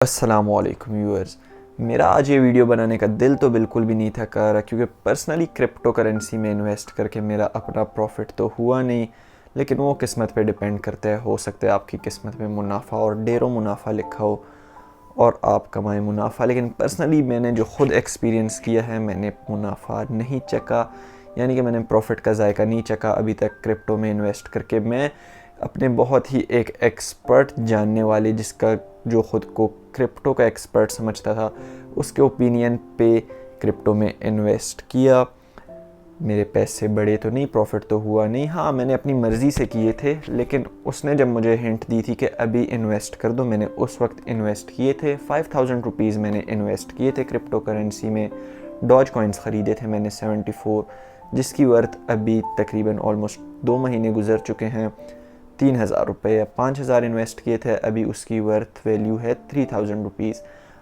अस्सलामुअलैकुम व्यूअर्स। मेरा आज ये वीडियो बनाने का दिल तो बिल्कुल भी नहीं था कर रहा, क्योंकि पर्सनली क्रिप्टो करेंसी में इन्वेस्ट करके मेरा अपना प्रॉफिट तो हुआ नहीं। लेकिन वो किस्मत पे डिपेंड करता है। हो सकता है आपकी किस्मत में मुनाफा और ढेरों मुनाफा लिखा हो और आप कमाएं मुनाफा। लेकिन पर्सनली मैंने जो ख़ुद एक्सपीरियंस किया है, मैंने मुनाफा नहीं चखा, यानी कि मैंने प्रॉफिट का जायका नहीं चखा अभी तक क्रिप्टो में इन्वेस्ट करके। मैं अपने बहुत ही एक एक्सपर्ट जानने वाले, जिसका जो ख़ुद को क्रिप्टो का एक्सपर्ट समझता था, उसके ओपिनियन पे क्रिप्टो में इन्वेस्ट किया। मेरे पैसे बढ़े तो नहीं, प्रॉफिट तो हुआ नहीं। हाँ, मैंने अपनी मर्ज़ी से किए थे, लेकिन उसने जब मुझे हिंट दी थी कि अभी इन्वेस्ट कर दो, मैंने उस वक्त इन्वेस्ट किए थे। 5000 रुपीज़ मैंने इन्वेस्ट किए थे क्रिप्टो करेंसी में। डॉज कॉइन्स ख़रीदे थे मैंने 74, जिसकी वर्थ अभी तकरीबन ऑलमोस्ट 2 महीने गुजर चुके हैं 3000 रुपये या 5000 इन्वेस्ट किए थे, अभी उसकी वर्थ वैल्यू है 3000 रुपीज़।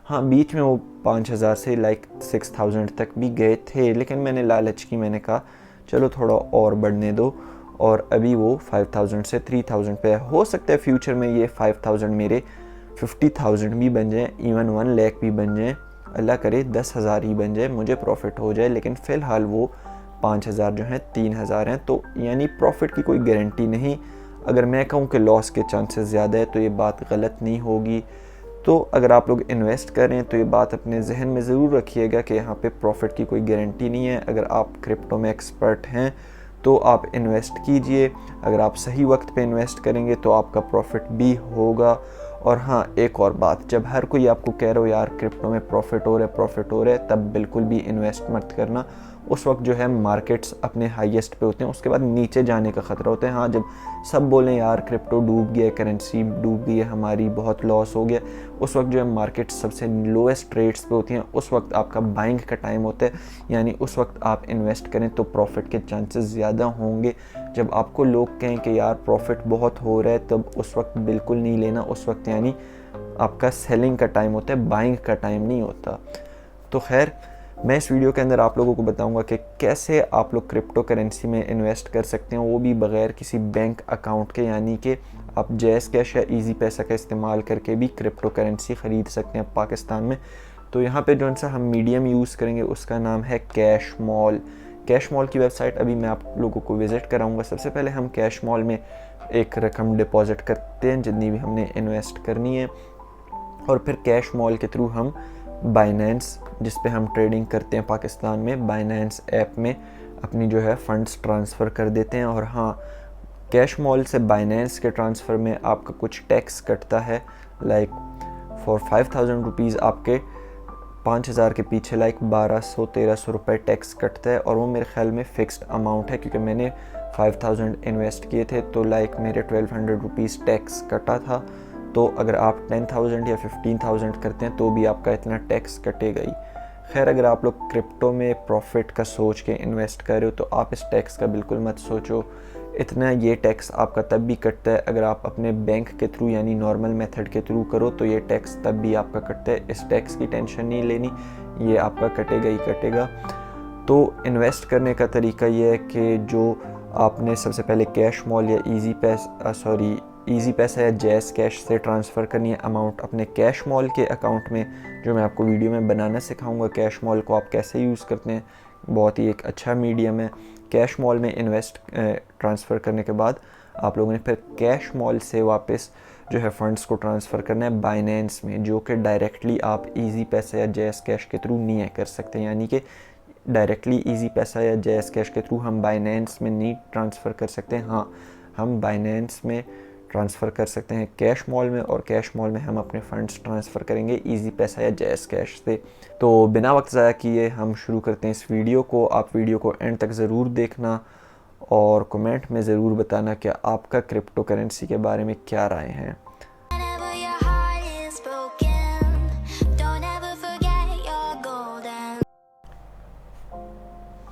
हाँ, बीच में वो 5000 से 6000 तक भी गए थे, लेकिन मैंने लालच की, मैंने कहा चलो थोड़ा और बढ़ने दो, और अभी वो 5000 से 3000 पे है। हो सकता है फ्यूचर में ये 5000 मेरे 50,000 भी बन जाए, इवन 1 लाख भी बन जाए, अल्लाह करे 10,000 ही बन जाए, मुझे प्रॉफिट हो जाए। लेकिन फ़िलहाल वो 5000 जो हैं 3000 हैं, तो यानी प्रॉफिट की कोई गारंटी नहीं। अगर मैं कहूँ कि लॉस के चांसेस ज़्यादा है तो ये बात गलत नहीं होगी। तो अगर आप लोग इन्वेस्ट कर रहे हैं तो ये बात अपने जहन में ज़रूर रखिएगा कि यहाँ पे प्रॉफिट की कोई गारंटी नहीं है। अगर आप क्रिप्टो में एक्सपर्ट हैं तो आप इन्वेस्ट कीजिए। अगर आप सही वक्त पे इन्वेस्ट करेंगे तो आपका प्रॉफिट भी होगा। और हाँ, एक और बात, जब हर कोई आपको कह रहा हो यार क्रिप्टो में प्रॉफिट हो रहा है, तब बिल्कुल भी इन्वेस्ट मत करना। उस वक्त जो है मार्केट्स अपने हाईएस्ट पे होते हैं, उसके बाद नीचे जाने का ख़तरा होता है। हाँ, जब सब बोलें यार क्रिप्टो डूब गया, करेंसी डूब गई है हमारी, बहुत लॉस हो गया, उस वक्त जो है मार्केट सबसे लोएस्ट रेट्स पे होती हैं, उस वक्त आपका बाइंग का टाइम होता है। यानी उस वक्त आप इन्वेस्ट करें तो प्रॉफिट के चांसेस ज़्यादा होंगे। जब आपको लोग कहें कि यार प्रॉफिट बहुत हो रहा है, तब उस वक्त बिल्कुल नहीं लेना। उस वक्त यानी आपका सेलिंग का टाइम होता है, बाइंग का टाइम नहीं होता। तो खैर, मैं इस वीडियो के अंदर आप लोगों को बताऊंगा कि कैसे आप लोग क्रिप्टो करेंसी में इन्वेस्ट कर सकते हैं, वो भी बग़ैर किसी बैंक अकाउंट के। यानी कि आप जैज़ कैश या इजी पैसा का इस्तेमाल करके भी क्रिप्टो करेंसी ख़रीद सकते हैं पाकिस्तान में। तो यहाँ पे जो सा हम मीडियम यूज़ करेंगे उसका नाम है कैश मॉल। कैश मॉल की वेबसाइट अभी मैं आप लोगों को विज़िट कराऊँगा। सबसे पहले हम कैश मॉल में एक रकम डिपॉज़िट करते हैं जितनी भी हमने इन्वेस्ट करनी है, और फिर कैश मॉल के थ्रू हम बाइनेंस, जिस पे हम ट्रेडिंग करते हैं पाकिस्तान में, बाइनेंस ऐप में अपनी जो है फ़ंड्स ट्रांसफ़र कर देते हैं। और हाँ, कैश मॉल से बाइनेंस के ट्रांसफ़र में आपका कुछ टैक्स कटता है। फॉर 5000 रुपीज़ आपके 5000 के पीछे 1200-1300 रुपये टैक्स कटता है, और वो मेरे ख्याल में फ़िक्स्ड अमाउंट है, क्योंकि मैंने 5000 इन्वेस्ट किए थे तो मेरे 1200 रुपीज़ टैक्स कटा था। तो अगर आप 10,000 या 15,000 करते हैं तो भी आपका इतना टैक्स कटेगा ही। खैर, अगर आप लोग क्रिप्टो में प्रॉफिट का सोच के इन्वेस्ट कर रहे हो तो आप इस टैक्स का बिल्कुल मत सोचो। इतना ये टैक्स आपका तब भी कटता है अगर आप अपने बैंक के थ्रू यानी नॉर्मल मेथड के थ्रू करो, तो ये टैक्स तब भी आपका कटता है। इस टैक्स की टेंशन नहीं लेनी, ये आपका कटेगा ही कटेगा। तो इन्वेस्ट करने का तरीका ये है कि जो आपने सबसे पहले कैश मॉल या ईजी पैसा या जैज़ कैश से ट्रांसफ़र करनी है अमाउंट अपने कैश मॉल के अकाउंट में, जो मैं आपको वीडियो में बनाना सिखाऊंगा। कैश मॉल को आप कैसे यूज़ करते हैं, बहुत ही एक अच्छा मीडियम है। कैश मॉल में ट्रांसफ़र करने के बाद आप लोगों ने फिर कैश मॉल से वापस जो है फ़ंड्स को ट्रांसफ़र करना है बाइनेंस में, जो कि डायरेक्टली आप ईजी पैसा या जैज़ कैश के थ्रू नहीं कर सकते। यानी कि डायरेक्टली ईजी पैसा या जैज़ कैश के थ्रू हम बाइनेंस में नहीं ट्रांसफ़र कर सकते। हाँ, हम बाइनेंस में ट्रांसफ़र कर सकते हैं कैश मॉल में, और कैश मॉल में हम अपने फ़ंड्स ट्रांसफ़र करेंगे इजी पैसा या जैज़ कैश से। तो बिना वक्त ज़ाया किए हम शुरू करते हैं इस वीडियो को। आप वीडियो को एंड तक ज़रूर देखना और कमेंट में ज़रूर बताना कि आपका क्रिप्टो करेंसी के बारे में क्या राय हैं।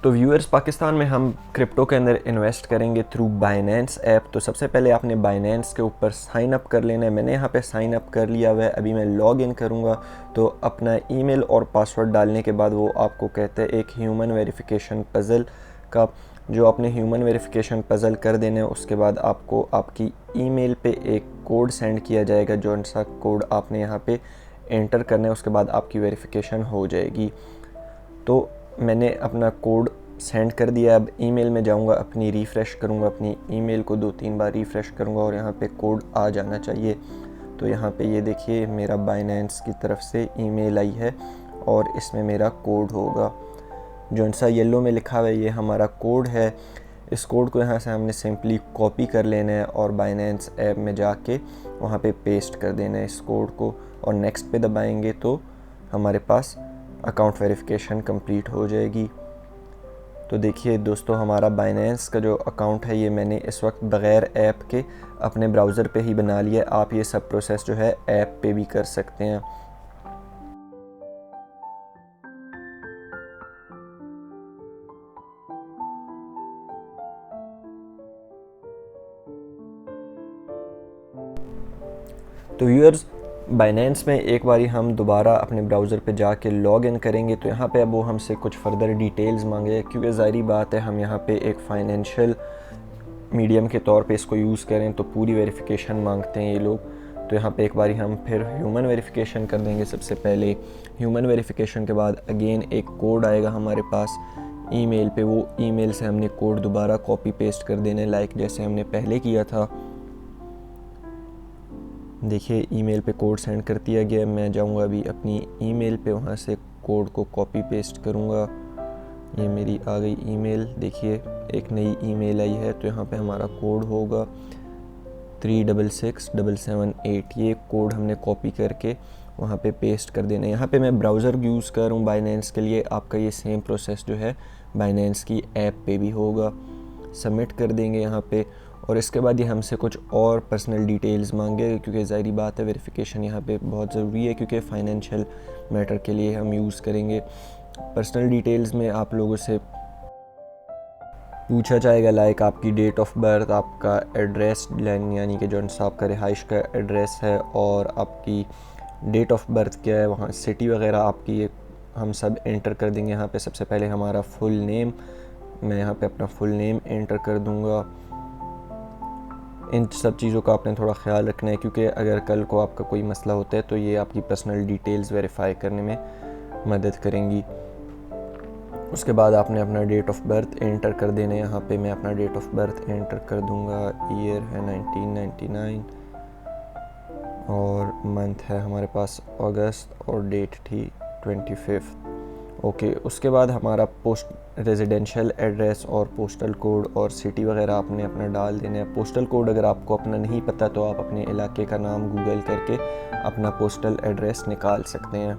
तो व्यूअर्स, पाकिस्तान में हम क्रिप्टो के अंदर इन्वेस्ट करेंगे थ्रू बाइनेंस ऐप। तो सबसे पहले आपने बाइनेंस के ऊपर साइन अप कर लेना है। मैंने यहाँ पे साइन अप कर लिया हुआ है। अभी मैं लॉग इन करूँगा तो अपना ईमेल और पासवर्ड डालने के बाद वो आपको कहते हैं एक ह्यूमन वेरिफिकेशन पज़ल का, जो आपने ह्यूमन वेरिफिकेशन पज़ल कर देना है। उसके बाद आपको आपकी ईमेल पे एक कोड सेंड किया जाएगा, जो सा कोड आपने यहाँ पे एंटर करना है, उसके बाद आपकी वेरिफिकेशन हो जाएगी। तो मैंने अपना कोड सेंड कर दिया। अब ईमेल में जाऊंगा, अपनी रिफ़्रेश करूंगा, अपनी ईमेल को 2-3 बार रिफ़्रेश करूंगा और यहाँ पे कोड आ जाना चाहिए। तो यहाँ पे ये देखिए मेरा बाइनेंस की तरफ से ईमेल आई है और इसमें मेरा कोड होगा, जो सा येलो में लिखा हुआ है ये हमारा कोड है। इस कोड को यहाँ से हमने सिंपली कॉपी कर लेना है और बाइनेंस ऐप में जाके वहाँ पे पेस्ट कर देना है इस कोड को, और नेक्स्ट पे दबाएंगे तो हमारे पास अकाउंट वेरिफिकेशन कंप्लीट हो जाएगी। तो देखिए दोस्तों, हमारा बाइनेंस का जो अकाउंट है ये मैंने इस वक्त बग़ैर ऐप के अपने ब्राउज़र पे ही बना लिया है। आप ये सब प्रोसेस जो है ऐप पे भी कर सकते हैं। तो व्यूअर्स, बाइनेंस में एक बारी हम दोबारा अपने ब्राउज़र पे जाके लॉग इन करेंगे तो यहाँ पे अब वो हमसे कुछ फ़र्दर डिटेल्स मांगे, क्योंकि ज़ाहिरी बात है हम यहाँ पे एक फ़ाइनेंशियल मीडियम के तौर पे इसको यूज़ करें तो पूरी वेरिफिकेशन मांगते हैं ये लोग। तो यहाँ पे एक बारी हम फिर ह्यूमन वेरिफिकेशन कर देंगे। सबसे पहले ह्यूमन वेरिफिकेशन के बाद अगेन एक कोड आएगा हमारे पास ईमेल पे, वो ईमेल से हमने कोड दोबारा कॉपी पेस्ट कर देने, लाइक जैसे हमने पहले किया था। देखिए ईमेल पे कोड सेंड कर दिया गया। मैं जाऊंगा अभी अपनी ईमेल पे, वहाँ से कोड को कॉपी पेस्ट करूँगा। ये मेरी आ गई ईमेल, देखिए एक नई ईमेल आई है। तो यहाँ पे हमारा कोड होगा 366778। ये कोड हमने कॉपी करके वहाँ पे पेस्ट कर देना है। यहाँ पे मैं ब्राउज़र यूज़ कर रहा हूँ बाइनेंस के लिए, आपका ये सेम प्रोसेस जो है बाइनेंस की ऐप पे भी होगा। सबमिट कर देंगे यहाँ पे, और इसके बाद ये हमसे कुछ और पर्सनल डिटेल्स मांगे, क्योंकि ज़ाहिरी बात है वेरिफिकेशन यहाँ पे बहुत ज़रूरी है, क्योंकि फ़ाइनेंशियल मैटर के लिए हम यूज़ करेंगे। पर्सनल डिटेल्स में आप लोगों से पूछा जाएगा लाइक आपकी डेट ऑफ बर्थ, आपका एड्रेस यानी कि जो आपका रिहाइश का एड्रेस है, और आपकी डेट ऑफ बर्थ क्या है, वहाँ सिटी वगैरह आपकी हम सब एंटर कर देंगे। यहाँ पे सबसे पहले हमारा फुल नेम, मैं यहाँ पे अपना फुल नेम एंटर कर दूँगा। इन सब चीज़ों का आपने थोड़ा ख्याल रखना है, क्योंकि अगर कल को आपका कोई मसला होता है तो ये आपकी पर्सनल डिटेल्स वेरीफाई करने में मदद करेंगी। उसके बाद आपने अपना डेट ऑफ बर्थ एंटर कर देना है। यहाँ पे मैं अपना डेट ऑफ बर्थ एंटर कर दूँगा, ईयर है 1999 और मंथ है हमारे पास अगस्त और डेट थी 25। ओके, उसके बाद हमारा पोस्ट रेजिडेंशियल एड्रेस और पोस्टल कोड और सिटी वगैरह आपने अपना डाल देना है। पोस्टल कोड अगर आपको अपना नहीं पता तो आप अपने इलाके का नाम गूगल करके अपना पोस्टल एड्रेस निकाल सकते हैं।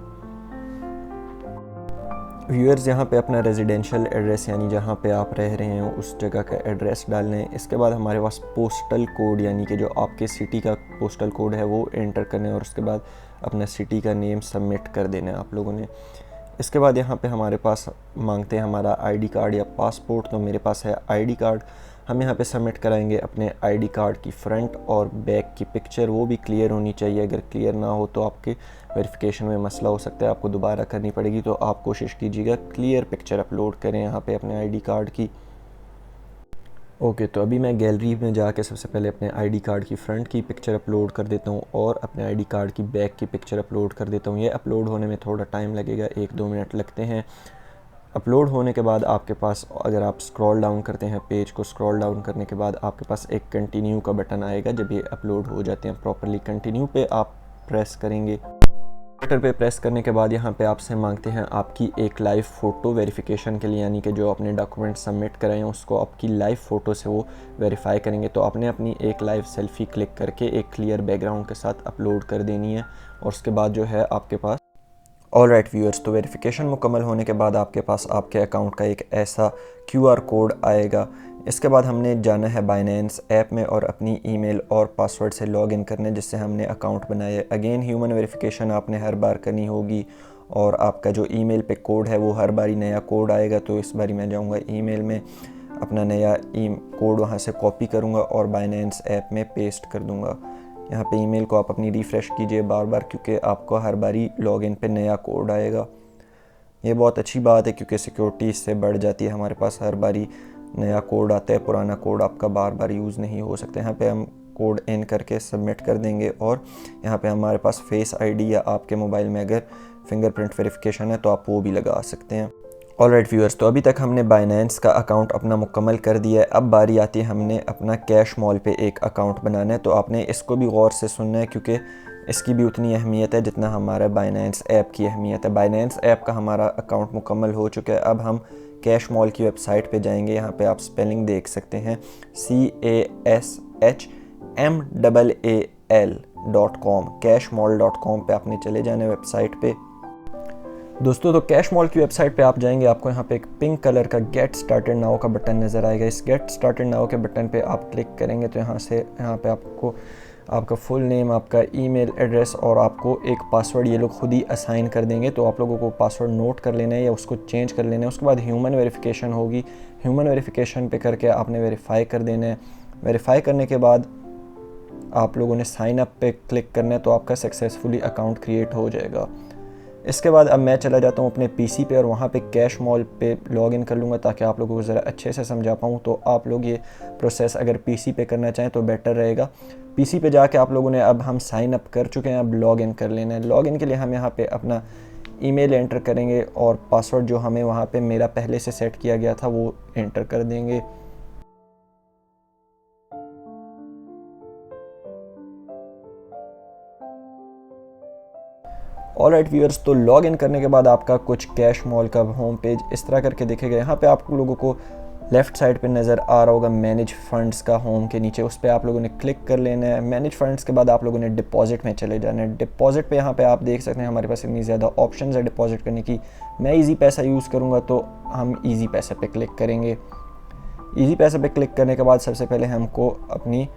व्यूअर्स, यहाँ पे अपना रेजिडेंशियल एड्रेस यानी जहाँ पे आप रह रहे हैं उस जगह का एड्रेस डालना है। इसके बाद हमारे पास पोस्टल कोड यानी कि जो आपके सिटी का पोस्टल कोड है वो एंटर करना है, और उसके बाद अपना सिटी का नेम सबमिट कर देना है आप लोगों ने। इसके बाद यहाँ पे हमारे पास मांगते हैं हमारा आईडी कार्ड या पासपोर्ट, तो मेरे पास है आईडी कार्ड। हम यहाँ पे सबमिट कराएंगे अपने आईडी कार्ड की फ़्रंट और बैक की पिक्चर, वो भी क्लियर होनी चाहिए। अगर क्लियर ना हो तो आपके वेरिफिकेशन में मसला हो सकता है, आपको दोबारा करनी पड़ेगी। तो आप कोशिश कीजिएगा क्लियर पिक्चर अपलोड करें यहाँ पे अपने आईडी कार्ड की। ओके, तो अभी मैं गैलरी में जाके सबसे पहले अपने आईडी कार्ड की फ़्रंट की पिक्चर अपलोड कर देता हूँ और अपने आईडी कार्ड की बैक की पिक्चर अपलोड कर देता हूँ। ये अपलोड होने में थोड़ा टाइम लगेगा, 1-2 मिनट लगते हैं। अपलोड होने के बाद आपके पास, अगर आप स्क्रॉल डाउन करते हैं पेज को, स्क्रॉल डाउन करने के बाद आपके पास एक कंटिन्यू का बटन आएगा। जब ये अपलोड हो जाते हैं प्रॉपरली, कंटिन्यू पे आप प्रेस करेंगे। बटन पे प्रेस करने के बाद यहाँ पे आपसे मांगते हैं आपकी एक लाइव फ़ोटो वेरिफिकेशन के लिए, यानी कि जो आपने डॉक्यूमेंट सबमिट कराए हैं उसको आपकी लाइव फ़ोटो से वो वेरीफाई करेंगे। तो आपने अपनी एक लाइव सेल्फ़ी क्लिक करके एक क्लियर बैकग्राउंड के साथ अपलोड कर देनी है, और उसके बाद जो है आपके पास ऑलराइट व्यूअर्स, तो वेरिफिकेशन मुकम्मल होने के बाद आपके पास आपके अकाउंट का एक ऐसा QR कोड आएगा। इसके बाद हमने जाना है बाइनेंस ऐप में और अपनी ईमेल और पासवर्ड से लॉगिन करने जिससे हमने अकाउंट बनाया है। अगेन ह्यूमन वेरिफिकेशन आपने हर बार करनी होगी, और आपका जो ईमेल पे कोड है वो हर बारी नया कोड आएगा। तो इस बारी मैं जाऊँगा ईमेल में, अपना नया कोड वहाँ से कॉपी करूँगा और बाइनेंस ऐप में पेस्ट कर दूँगा। यहाँ पे ईमेल को आप अपनी रिफ़्रेश कीजिए बार बार, क्योंकि आपको हर बारी लॉगिन पे नया कोड आएगा। ये बहुत अच्छी बात है क्योंकि सिक्योरिटी इससे बढ़ जाती है। हमारे पास हर बारी नया कोड आता है, पुराना कोड आपका बार बार यूज़ नहीं हो सकता। यहाँ पे हम कोड इन करके सबमिट कर देंगे और यहाँ पे हमारे पास फेस आईडी या आपके मोबाइल में अगर फिंगरप्रिंट वेरिफिकेशन है तो आप वो भी लगा सकते हैं। ऑलराइट व्यूअर्स, तो अभी तक हमने बाइनेंस का अकाउंट अपना मुकम्मल कर दिया है। अब बारी आती है हमने अपना कैश मॉल पे एक अकाउंट बनाना है। तो आपने इसको भी गौर से सुनना है क्योंकि इसकी भी उतनी अहमियत है जितना हमारा बाइनेंस ऐप की अहमियत है। बाइनेंस ऐप का हमारा अकाउंट मुकम्मल हो चुका है। अब हम कैश मॉल की वेबसाइट पे जाएंगे। यहाँ पे आप स्पेलिंग देख सकते हैं CASHMAAL.com, cashmall.com पे आपने चले जाना है वेबसाइट पे। दोस्तों, तो कैश मॉल की वेबसाइट पे आप जाएंगे, आपको यहाँ पे एक पिंक कलर का गेट स्टार्टेड नाउ का बटन नज़र आएगा। इस गेट स्टार्टेड नाउ के बटन पे आप क्लिक करेंगे तो यहाँ पे आपको आपका फुल नेम, आपका ईमेल एड्रेस और आपको एक पासवर्ड ये लोग खुद ही असाइन कर देंगे। तो आप लोगों को पासवर्ड नोट कर लेना है या उसको चेंज कर लेना है। उसके बाद ह्यूमन वेरिफिकेशन होगी। ह्यूमन वेरिफिकेशन पे करके आपने वेरीफाई कर देना है। वेरीफाई करने के बाद आप लोगों ने साइन अप पे क्लिक करना है तो आपका सक्सेसफुली अकाउंट क्रिएट हो जाएगा। इसके बाद अब मैं चला जाता हूँ अपने पीसी पे और वहाँ पे कैश मॉल पे लॉगिन कर लूँगा ताकि आप लोगों को ज़रा अच्छे से समझा पाऊँ। तो आप लोग ये प्रोसेस अगर पीसी पे करना चाहें तो बेटर रहेगा। पीसी पे जाके आप लोगों ने, अब हम साइन अप कर चुके हैं, अब लॉगिन कर लेना है। लॉगिन के लिए हम यहाँ पे अपना ईमेल एंटर करेंगे और पासवर्ड जो हमें वहाँ पे मेरा पहले से सेट किया गया था वो एंटर कर देंगे। ऑलराइट व्यूअर्स, तो लॉग इन करने के बाद आपका कुछ कैश मॉल का होम पेज इस तरह करके दिखेगा। यहाँ पे आप लोगों को लेफ़्ट साइड पे नज़र आ रहा होगा मैनेज फंड्स का होम के नीचे, उस पर आप लोगों ने क्लिक कर लेना है। मैनेज फंड्स के बाद आप लोगों ने डिपॉजिट में चले जाना है। डिपॉजिट पे यहाँ पे आप देख सकते हैं हमारे पास इतनी ज़्यादा ऑप्शंस है डिपॉजिट करने की। मैं ईजी पैसा यूज़ करूँगा तो हम ईजी पैसे पे क्लिक करेंगे। ईजी पैसे पे क्लिक करने के बाद सबसे पहले हमको अपनी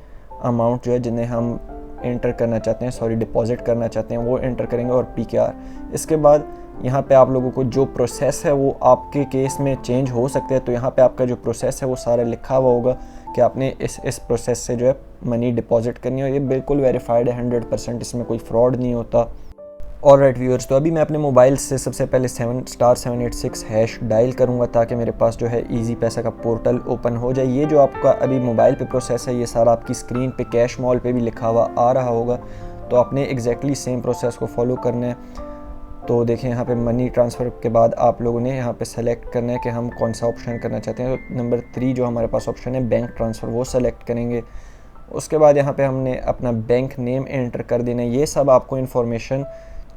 अमाउंट जो है जिन्हें हम एंटर करना चाहते हैं, डिपॉजिट करना चाहते हैं, वो एंटर करेंगे और PKR। इसके बाद यहाँ पे आप लोगों को जो प्रोसेस है वो आपके केस में चेंज हो सकते हैं। तो यहाँ पे आपका जो प्रोसेस है वो सारा लिखा हुआ होगा कि आपने इस प्रोसेस से जो है मनी डिपॉजिट करनी है। ये बिल्कुल वेरीफाइड है 100%, इसमें कोई फ्रॉड नहीं होता। ऑलराइट व्यूअर्स, तो अभी मैं अपने मोबाइल से सबसे पहले *786# डायल करूँगा ताकि मेरे पास जो है ईजी पैसा का पोर्टल ओपन हो जाए। ये जो आपका अभी मोबाइल पे प्रोसेस है ये सारा आपकी स्क्रीन पे कैश मॉल पे भी लिखा हुआ आ रहा होगा। तो आपने एग्जैक्टली सेम प्रोसेस को फॉलो करना है। तो देखें यहाँ पे मनी ट्रांसफ़र के बाद आप लोगों ने यहाँ पे सेलेक्ट करना है कि हम कौन सा ऑप्शन करना चाहते हैं। तो नंबर 3 जो हमारे पास ऑप्शन है बैंक ट्रांसफ़र, वो सेलेक्ट करेंगे। उसके बाद यहाँ पे हमने अपना बैंक नेम एंटर कर देना है। ये सब आपको इन्फॉर्मेशन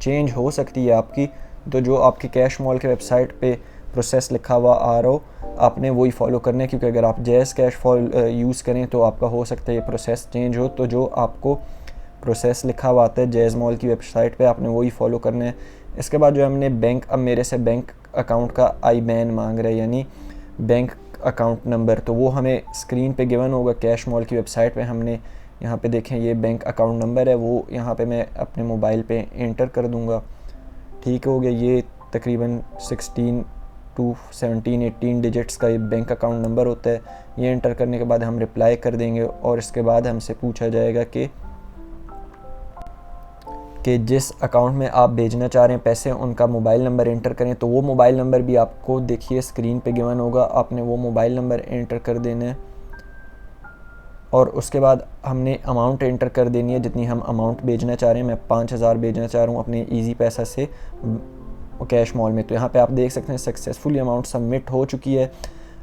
चेंज हो सकती है आपकी, तो जो आपकी कैश मॉल के वेबसाइट पे प्रोसेस लिखा हुआ आ रहा हो आपने वही फॉलो करना है, क्योंकि अगर आप जैज़ कैश यूज़ करें तो आपका हो सकता है ये प्रोसेस चेंज हो। तो जो आपको प्रोसेस लिखा हुआ आता है जैज़ मॉल की वेबसाइट पे आपने वही फॉलो करना है। इसके बाद जो हमने बैंक, अब मेरे से बैंक अकाउंट का IBAN मांग रहा है यानी बैंक अकाउंट नंबर, तो वो हमें स्क्रीन पे गिवन होगा कैश मॉल की वेबसाइट पे। हमने यहाँ पे देखें ये बैंक अकाउंट नंबर है, वो यहाँ पे मैं अपने मोबाइल पे एंटर कर दूँगा। ठीक हो गया, ये तकरीबन 16 to 17, 18 डिजिट्स का ये बैंक अकाउंट नंबर होता है। ये एंटर करने के बाद हम रिप्लाई कर देंगे और इसके बाद हमसे पूछा जाएगा कि जिस अकाउंट में आप भेजना चाह रहे हैं पैसे उनका मोबाइल नंबर एंटर करें। तो वो मोबाइल नंबर भी आपको देखिए स्क्रीन पे गिवन होगा, आपने वो मोबाइल नंबर एंटर कर देना है और उसके बाद हमने अमाउंट एंटर कर देनी है जितनी हम अमाउंट भेजना चाह रहे हैं। मैं 5000 भेजना चाह रहा हूँ अपने ईजी पैसा से कैश मॉल में। तो यहाँ पे आप देख सकते हैं सक्सेसफुली अमाउंट सबमिट हो चुकी है।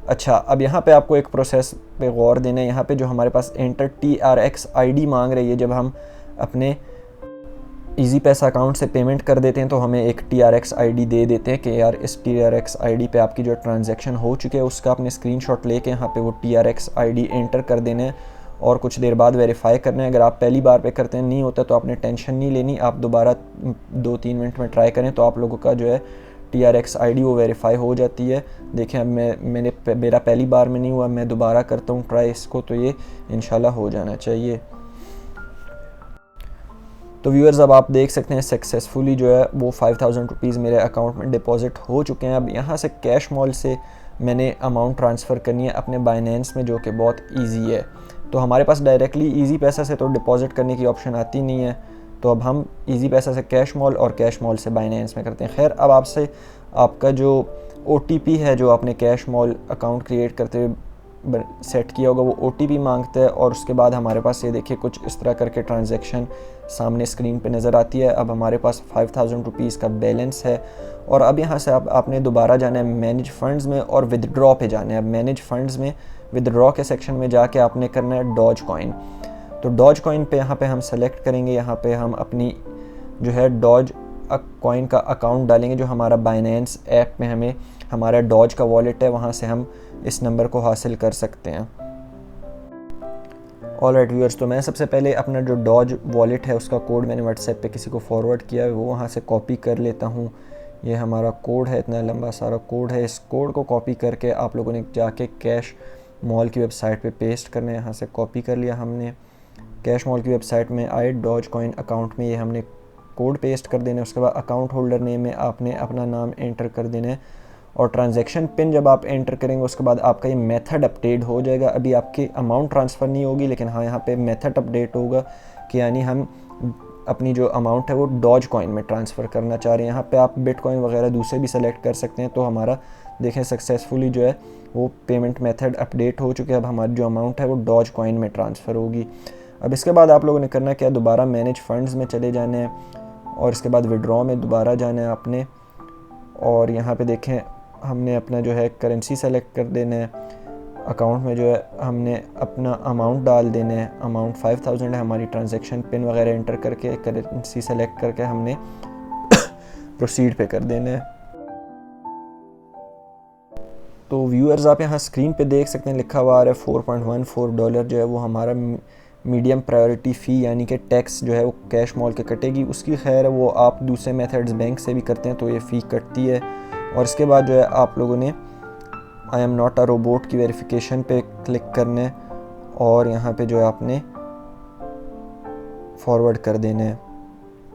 अच्छा, अब यहाँ पे आपको एक प्रोसेस पे गौर देना है। यहाँ पे जो हमारे पास एंटर TRX ID मांग रही है, जब हम अपने ईजी पैसा अकाउंट से पेमेंट कर देते हैं तो हमें एक TRX ID दे देते हैं कि यार इस TRX ID पे आपकी जो ट्रांजैक्शन हो चुकी है उसका आपने स्क्रीनशॉट लेके यहाँ पे वो TRX ID एंटर कर देना है और कुछ देर बाद वेरीफाई करना है। अगर आप पहली बार पे करते हैं नहीं होता तो आपने टेंशन नहीं लेनी, आप दोबारा 2-3 मिनट में ट्राई करें तो आप लोगों का जो है TRX ID वो वेरीफाई हो जाती है। देखें अब मेरा पहली बार में नहीं हुआ, मैं दोबारा करता हूँ ट्राई इसको, तो ये इंशाल्लाह हो जाना चाहिए। तो व्यूअर्स, अब आप देख सकते हैं सक्सेसफुली जो है वो 5000 रुपीज़ मेरे अकाउंट में डिपॉजिट हो चुके हैं। अब यहाँ से कैश मॉल से मैंने अमाउंट ट्रांसफ़र करनी है अपने बाइनेंस में, जो कि बहुत ईजी है। तो हमारे पास डायरेक्टली ईजी पैसा से तो डिपॉजिट करने की ऑप्शन आती नहीं है, तो अब हम ईजी पैसा से कैश मॉल और कैश मॉल से बाइनेंस में करते हैं। खैर, अब आपसे आपका जो OTP है जो आपने कैश मॉल अकाउंट क्रिएट करते हुए सेट किया होगा वो OTP मांगता है, और उसके बाद हमारे पास ये देखिए कुछ इस तरह करके ट्रांजैक्शन सामने स्क्रीन पे नज़र आती है। अब हमारे पास 5000 रुपीज़ का बैलेंस है, और अब यहाँ से आपने दोबारा जाना है मैनेज फंड्स में और विदड्रॉ पे जाना है। अब मैनेज फंड्स में विदड्रॉ के सेक्शन में जाके आपने करना है डॉज कॉइन। तो डॉज कॉइन पे यहाँ पे हम सेलेक्ट करेंगे, यहाँ पे हम अपनी जो है डॉज कॉइन का अकाउंट डालेंगे जो हमारा बाइनेंस ऐप में हमें हमारा डॉज का वॉलेट है, वहाँ से हम इस नंबर को हासिल कर सकते हैं। ऑलराइट व्यूअर्स, तो मैं सबसे पहले अपना जो डॉज वॉलेट है उसका कोड मैंने व्हाट्सएप पे किसी को फॉरवर्ड किया है, वो वहाँ से कॉपी कर लेता हूँ। ये हमारा कोड है, इतना लंबा सारा कोड है। इस कोड को कॉपी करके आप लोगों ने जाके कैश मॉल की वेबसाइट पे पेस्ट करना है। यहाँ से कॉपी कर लिया हमने, कैश मॉल की वेबसाइट में आए, डॉज कॉइन अकाउंट में ये हमने कोड पेस्ट कर देना है। उसके बाद अकाउंट होल्डर नेम में आपने अपना नाम एंटर कर देना है, और ट्रांजैक्शन पिन जब आप एंटर करेंगे उसके बाद आपका ये मेथड अपडेट हो जाएगा। अभी आपकी अमाउंट ट्रांसफ़र नहीं होगी, लेकिन हाँ यहाँ पे मेथड अपडेट होगा कि यानी हम अपनी जो अमाउंट है वो डॉज कॉइन में ट्रांसफ़र करना चाह रहे हैं। यहाँ पे आप बिटकॉइन वगैरह दूसरे भी सेलेक्ट कर सकते हैं। तो हमारा देखें सक्सेसफुली जो है वो पेमेंट मेथड अपडेट हो चुके हैं। अब हमारी जो अमाउंट है वो डॉज कॉइन में ट्रांसफ़र होगी। अब इसके बाद आप लोगों ने करना क्या, दोबारा मैनेज फंड्स में चले जाने हैं, और इसके बाद विड्रॉ में दोबारा जाना है आपने, और यहाँ पे देखें हमने अपना जो है करेंसी सेलेक्ट कर देना है। अकाउंट में जो है हमने अपना अमाउंट डाल देना है, अमाउंट 5000 है। हमारी ट्रांजैक्शन पिन वगैरह एंटर करके करेंसी सेलेक्ट करके हमने प्रोसीड पे कर देना है। तो व्यूअर्स आप यहाँ स्क्रीन पे देख सकते हैं लिखा हुआ आ रहा है $4.14 जो है वो हमारा मीडियम प्रायोरिटी फ़ी यानी कि टैक्स जो है वो कैश मॉल के कटेगी। उसकी खैर वो आप दूसरे मेथड्स बैंक से भी करते हैं तो ये फ़ी कटती है। और इसके बाद जो है आप लोगों ने I am not a robot की वेरिफिकेशन पे क्लिक करना है, और यहाँ पे जो है आपने फॉरवर्ड कर देना है।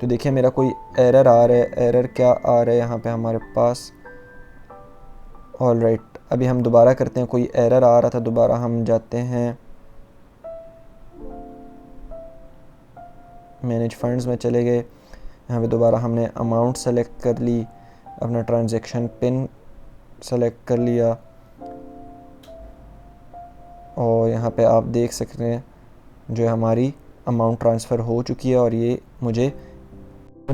तो देखिए मेरा कोई एरर आ रहा है, एरर क्या आ रहा है यहाँ पे हमारे पास। ऑलराइट, अभी हम दोबारा करते हैं, कोई एरर आ रहा था, दोबारा हम जाते हैं मैनेज फंड्स में चले गए। यहाँ पे दोबारा हमने अमाउंट सेलेक्ट कर ली, अपना ट्रांजैक्शन पिन सेलेक्ट कर लिया, और यहाँ पे आप देख सकते हैं जो हमारी अमाउंट ट्रांसफ़र हो चुकी है, और ये मुझे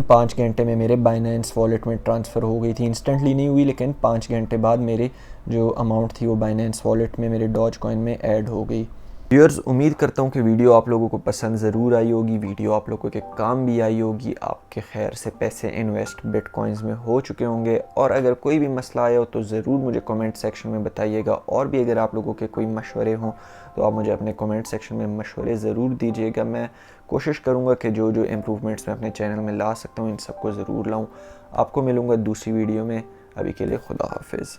5 घंटे में मेरे बाइनेंस वॉलेट में ट्रांसफ़र हो गई थी। इंस्टेंटली नहीं हुई, लेकिन 5 घंटे बाद मेरी जो अमाउंट थी वो बाइनेंस वॉलेट में मेरे डॉज कॉइन में ऐड हो गई। व्यूअर्स, उम्मीद करता हूँ कि वीडियो आप लोगों को पसंद ज़रूर आई होगी, वीडियो आप लोगों के काम भी आई होगी, आपके खैर से पैसे इन्वेस्ट बिटकॉइंस में हो चुके होंगे। और अगर कोई भी मसला आया हो तो ज़रूर मुझे कमेंट सेक्शन में बताइएगा, और भी अगर आप लोगों के कोई मशवरे हों तो आप मुझे अपने कमेंट सेक्शन में मशवरे ज़रूर दीजिएगा। मैं कोशिश करूँगा कि जो जो इम्प्रूवमेंट्स मैं अपने चैनल में ला सकता हूँ इन सबको ज़रूर लाऊँ। आपको मिलूँगा दूसरी वीडियो में, अभी के लिए खुदा हाफिज़।